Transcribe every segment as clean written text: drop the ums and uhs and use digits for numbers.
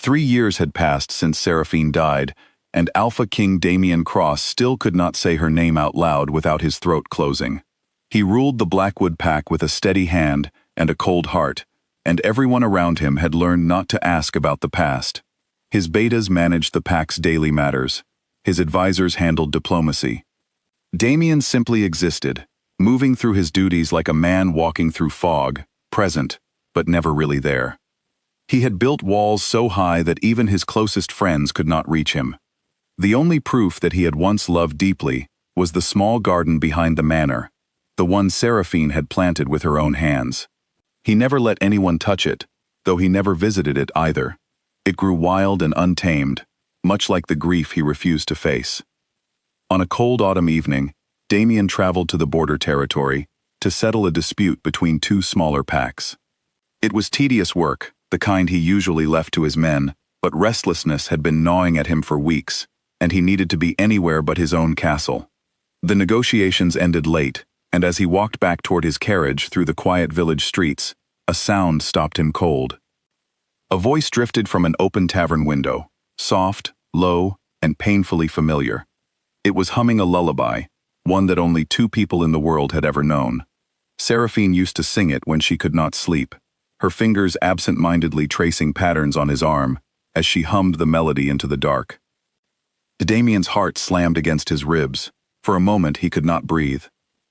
3 years had passed since Seraphine died, and Alpha King Damian Cross still could not say her name out loud without his throat closing. He ruled the Blackwood pack with a steady hand and a cold heart, and everyone around him had learned not to ask about the past. His betas managed the pack's daily matters. His advisors handled diplomacy. Damian simply existed, moving through his duties like a man walking through fog, present, but never really there. He had built walls so high that even his closest friends could not reach him. The only proof that he had once loved deeply was the small garden behind the manor, the one Seraphine had planted with her own hands. He never let anyone touch it, though he never visited it either. It grew wild and untamed, much like the grief he refused to face. On a cold autumn evening, Damian traveled to the border territory to settle a dispute between two smaller packs. It was tedious work, the kind he usually left to his men, but restlessness had been gnawing at him for weeks, and he needed to be anywhere but his own castle. The negotiations ended late, and as he walked back toward his carriage through the quiet village streets, a sound stopped him cold. A voice drifted from an open tavern window, soft, low, and painfully familiar. It was humming a lullaby, one that only 2 people in the world had ever known. Seraphine used to sing it when she could not sleep, her fingers absent-mindedly tracing patterns on his arm as she hummed the melody into the dark. Damian's heart slammed against his ribs. For a moment he could not breathe.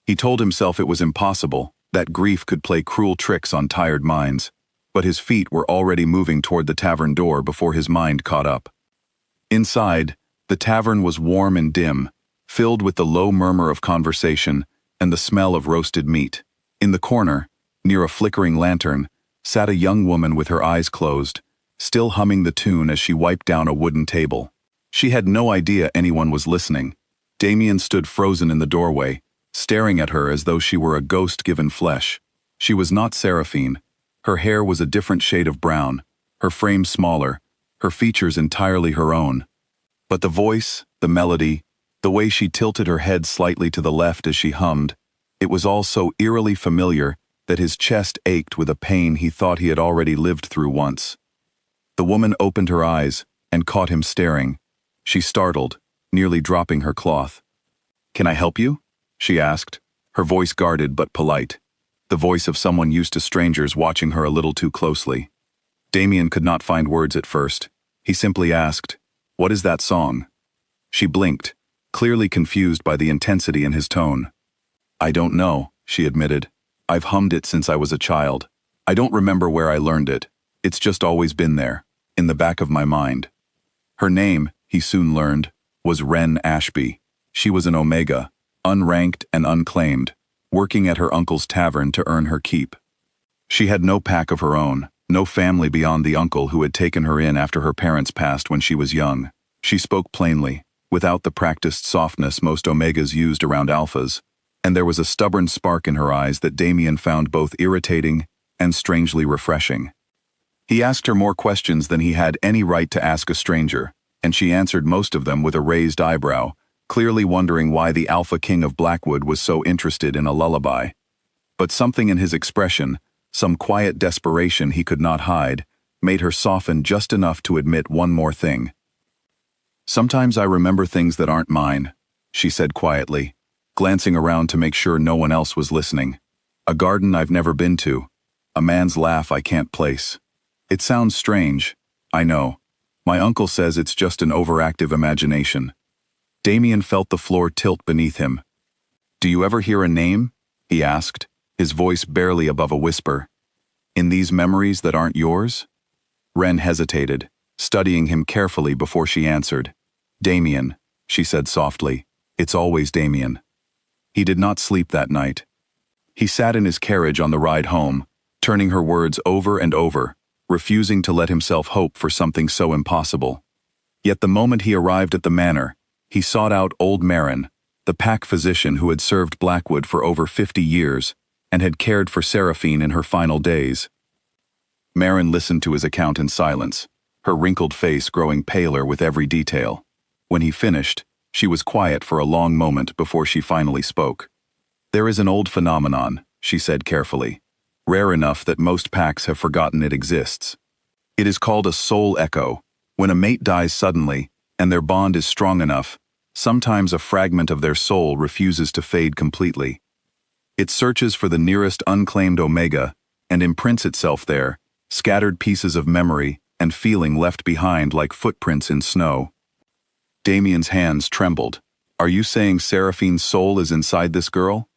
He told himself it was impossible, that grief could play cruel tricks on tired minds, but his feet were already moving toward the tavern door before his mind caught up. Inside, the tavern was warm and dim, filled with the low murmur of conversation and the smell of roasted meat. In the corner, near a flickering lantern, sat a young woman with her eyes closed, still humming the tune as she wiped down a wooden table. She had no idea anyone was listening. Damian stood frozen in the doorway, staring at her as though she were a ghost given flesh. She was not Seraphine. Her hair was a different shade of brown, her frame smaller, her features entirely her own. But the voice, the melody, the way she tilted her head slightly to the left as she hummed, it was all so eerily familiar that his chest ached with a pain he thought he had already lived through once. The woman opened her eyes and caught him staring. She startled, nearly dropping her cloth. "Can I help you?" she asked, her voice guarded but polite, the voice of someone used to strangers watching her a little too closely. Damian could not find words at first. He simply asked, "What is that song?" She blinked, clearly confused by the intensity in his tone. "I don't know," she admitted. "I've hummed it since I was a child. I don't remember where I learned it. It's just always been there, in the back of my mind." Her name, he soon learned, was Wren Ashby. She was an Omega, unranked and unclaimed, working at her uncle's tavern to earn her keep. She had no pack of her own, no family beyond the uncle who had taken her in after her parents passed when she was young. She spoke plainly, without the practiced softness most Omegas used around Alphas, and there was a stubborn spark in her eyes that Damian found both irritating and strangely refreshing. He asked her more questions than he had any right to ask a stranger, and she answered most of them with a raised eyebrow, clearly wondering why the Alpha King of Blackwood was so interested in a lullaby. But something in his expression, some quiet desperation he could not hide, made her soften just enough to admit one more thing. "Sometimes I remember things that aren't mine," she said quietly, glancing around to make sure no one else was listening. "A garden I've never been to, a man's laugh I can't place. It sounds strange, I know. My uncle says it's just an overactive imagination." Damian felt the floor tilt beneath him. "Do you ever hear a name?" he asked, his voice barely above a whisper. "In these memories that aren't yours?" Wren hesitated, studying him carefully before she answered. "Damian," she said softly. "It's always Damian." He did not sleep that night. He sat in his carriage on the ride home, turning her words over and over, refusing to let himself hope for something so impossible. Yet the moment he arrived at the manor, he sought out old Marin, the pack physician who had served Blackwood for over 50 years and had cared for Seraphine in her final days. Marin listened to his account in silence, her wrinkled face growing paler with every detail. When he finished, she was quiet for a long moment before she finally spoke. "There is an old phenomenon," she said carefully, "rare enough that most packs have forgotten it exists. It is called a soul echo. When a mate dies suddenly, and their bond is strong enough, sometimes a fragment of their soul refuses to fade completely. It searches for the nearest unclaimed omega and imprints itself there, scattered pieces of memory and feeling left behind like footprints in snow. Damien's hands trembled. Are you saying Seraphine's soul is inside this girl?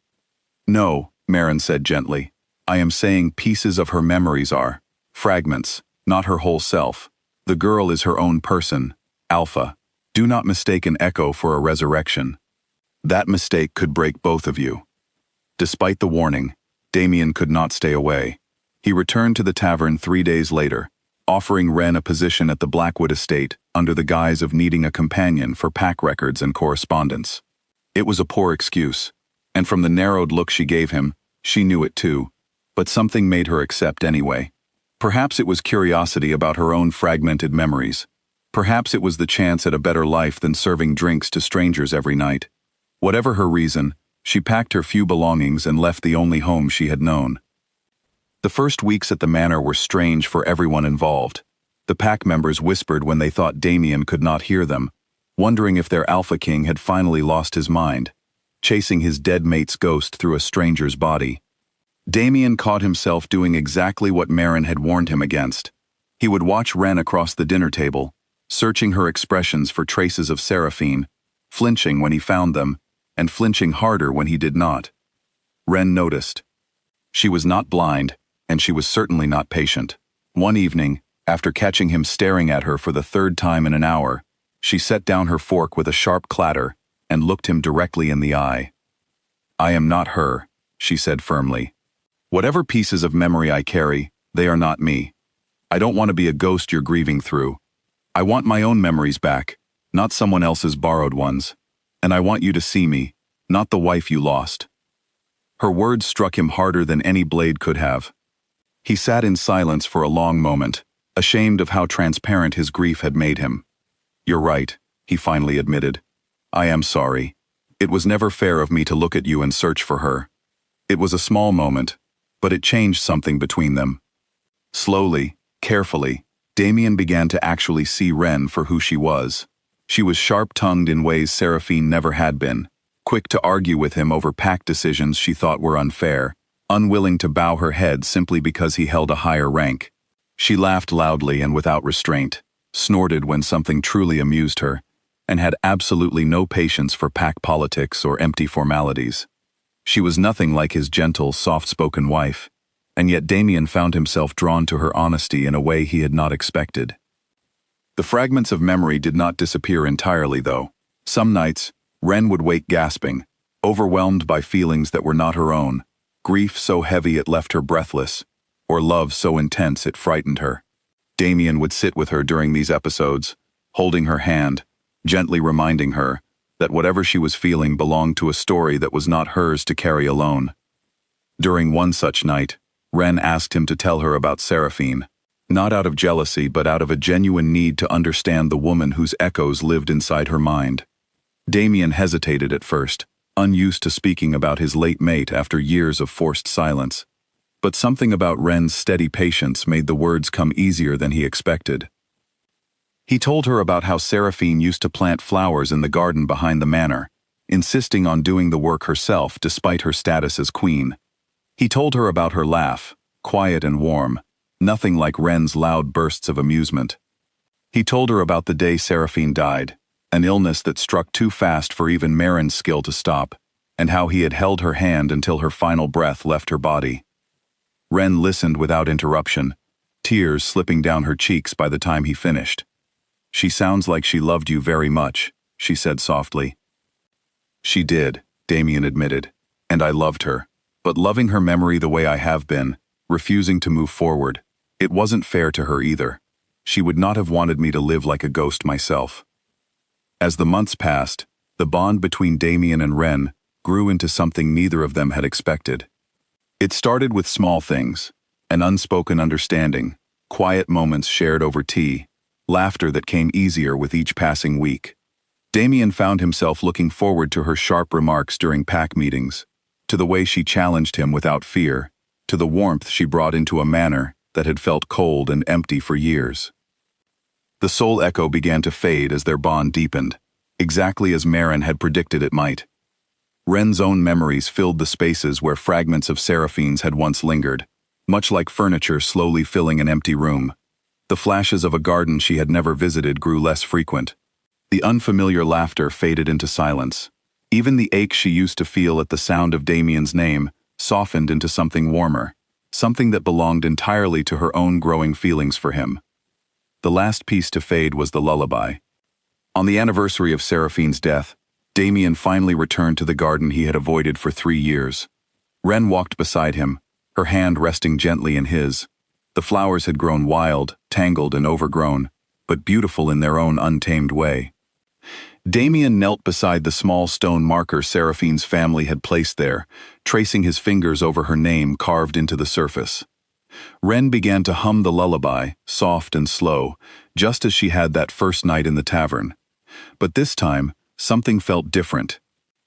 No, Maren said gently. I am saying pieces of her memories are. Fragments, not her whole self. The girl is her own person. Alpha. Do not mistake an echo for a resurrection. That mistake could break both of you. Despite the warning, Damien could not stay away. He returned to the tavern 3 days later, offering Ren a position at the Blackwood estate under the guise of needing a companion for pack records and correspondence. It was a poor excuse, and from the narrowed look she gave him, she knew it too, but something made her accept anyway. Perhaps it was curiosity about her own fragmented memories. Perhaps it was the chance at a better life than serving drinks to strangers every night. Whatever her reason, she packed her few belongings and left the only home she had known. The first weeks at the manor were strange for everyone involved. The pack members whispered when they thought Damien could not hear them, wondering if their Alpha King had finally lost his mind, chasing his dead mate's ghost through a stranger's body. Damien caught himself doing exactly what Maren had warned him against. He would watch Ren across the dinner table, searching her expressions for traces of Seraphine, flinching when he found them, and flinching harder when he did not. Ren noticed. She was not blind, and she was certainly not patient. One evening, after catching him staring at her for the 3rd time in an hour, she set down her fork with a sharp clatter and looked him directly in the eye. I am not her, she said firmly. Whatever pieces of memory I carry, they are not me. I don't want to be a ghost you're grieving through. I want my own memories back, not someone else's borrowed ones. And I want you to see me, not the wife you lost. Her words struck him harder than any blade could have. He sat in silence for a long moment, ashamed of how transparent his grief had made him. You're right, he finally admitted. I am sorry. It was never fair of me to look at you and search for her. It was a small moment, but it changed something between them. Slowly, carefully, Damien began to actually see Ren for who she was. She was sharp-tongued in ways Seraphine never had been, quick to argue with him over pack decisions she thought were unfair, unwilling to bow her head simply because he held a higher rank. She laughed loudly and without restraint, snorted when something truly amused her, and had absolutely no patience for pack politics or empty formalities. She was nothing like his gentle, soft-spoken wife, and yet Damien found himself drawn to her honesty in a way he had not expected. The fragments of memory did not disappear entirely, though. Some nights, Ren would wake gasping, overwhelmed by feelings that were not her own, grief so heavy it left her breathless, or love so intense it frightened her. Damien would sit with her during these episodes, holding her hand, gently reminding her that whatever she was feeling belonged to a story that was not hers to carry alone. During one such night, Ren asked him to tell her about Seraphine, not out of jealousy but out of a genuine need to understand the woman whose echoes lived inside her mind. Damien hesitated at first, unused to speaking about his late mate after years of forced silence. But something about Ren's steady patience made the words come easier than he expected. He told her about how Seraphine used to plant flowers in the garden behind the manor, insisting on doing the work herself despite her status as queen. He told her about her laugh, quiet and warm, nothing like Ren's loud bursts of amusement. He told her about the day Seraphine died, an illness that struck too fast for even Maren's skill to stop, and how he had held her hand until her final breath left her body. Ren listened without interruption, tears slipping down her cheeks by the time he finished. She sounds like she loved you very much, she said softly. She did, Damien admitted, and I loved her. But loving her memory the way I have been, refusing to move forward, it wasn't fair to her either. She would not have wanted me to live like a ghost myself. As the months passed, the bond between Damien and Ren grew into something neither of them had expected. It started with small things, an unspoken understanding, quiet moments shared over tea, laughter that came easier with each passing week. Damien found himself looking forward to her sharp remarks during pack meetings, to the way she challenged him without fear, to the warmth she brought into a manner that had felt cold and empty for years. The soul echo began to fade as their bond deepened, exactly as Maren had predicted it might. Ren's own memories filled the spaces where fragments of Seraphine's had once lingered, much like furniture slowly filling an empty room. The flashes of a garden she had never visited grew less frequent. The unfamiliar laughter faded into silence. Even the ache she used to feel at the sound of Damien's name softened into something warmer, something that belonged entirely to her own growing feelings for him. The last piece to fade was the lullaby. On the anniversary of Seraphine's death, Damien finally returned to the garden he had avoided for 3 years. Ren walked beside him, her hand resting gently in his. The flowers had grown wild, tangled, and overgrown, but beautiful in their own untamed way. Damien knelt beside the small stone marker Seraphine's family had placed there, tracing his fingers over her name carved into the surface. Ren began to hum the lullaby, soft and slow, just as she had that first night in the tavern. But this time, something felt different.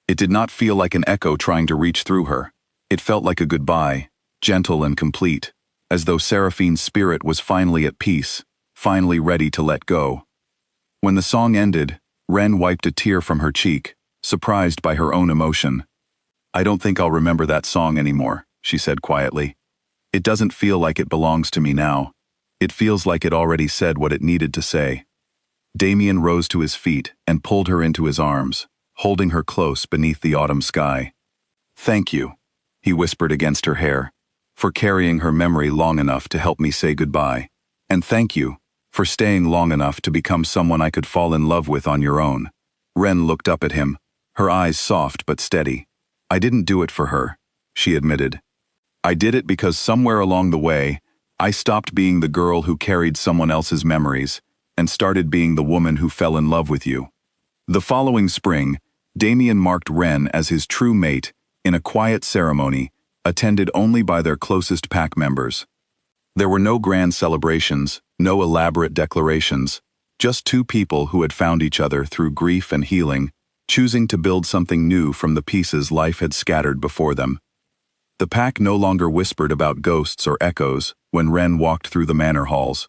It did not feel like an echo trying to reach through her. It felt like a goodbye, gentle and complete, as though Seraphine's spirit was finally at peace, finally ready to let go. When the song ended, Ren wiped a tear from her cheek, surprised by her own emotion. "I don't think I'll remember that song anymore," she said quietly. "It doesn't feel like it belongs to me now. It feels like it already said what it needed to say." Damien rose to his feet and pulled her into his arms, holding her close beneath the autumn sky. "Thank you," he whispered against her hair, "for carrying her memory long enough to help me say goodbye. And thank you for staying long enough to become someone I could fall in love with on your own." Ren looked up at him, her eyes soft but steady. "I didn't do it for her," she admitted. "I did it because somewhere along the way, I stopped being the girl who carried someone else's memories and started being the woman who fell in love with you." The following spring, Damien marked Ren as his true mate in a quiet ceremony attended only by their closest pack members. There were no grand celebrations, no elaborate declarations, just two people who had found each other through grief and healing, choosing to build something new from the pieces life had scattered before them. The pack no longer whispered about ghosts or echoes when Ren walked through the manor halls.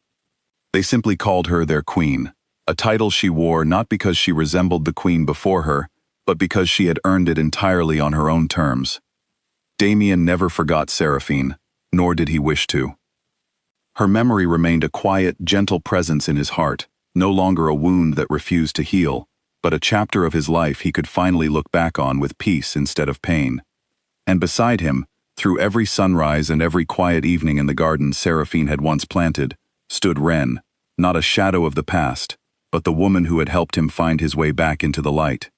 They simply called her their queen, a title she wore not because she resembled the queen before her, but because she had earned it entirely on her own terms. Damien never forgot Seraphine, nor did he wish to. Her memory remained a quiet, gentle presence in his heart, no longer a wound that refused to heal, but a chapter of his life he could finally look back on with peace instead of pain. And beside him, through every sunrise and every quiet evening in the garden Seraphine had once planted, stood Ren, not a shadow of the past, but the woman who had helped him find his way back into the light.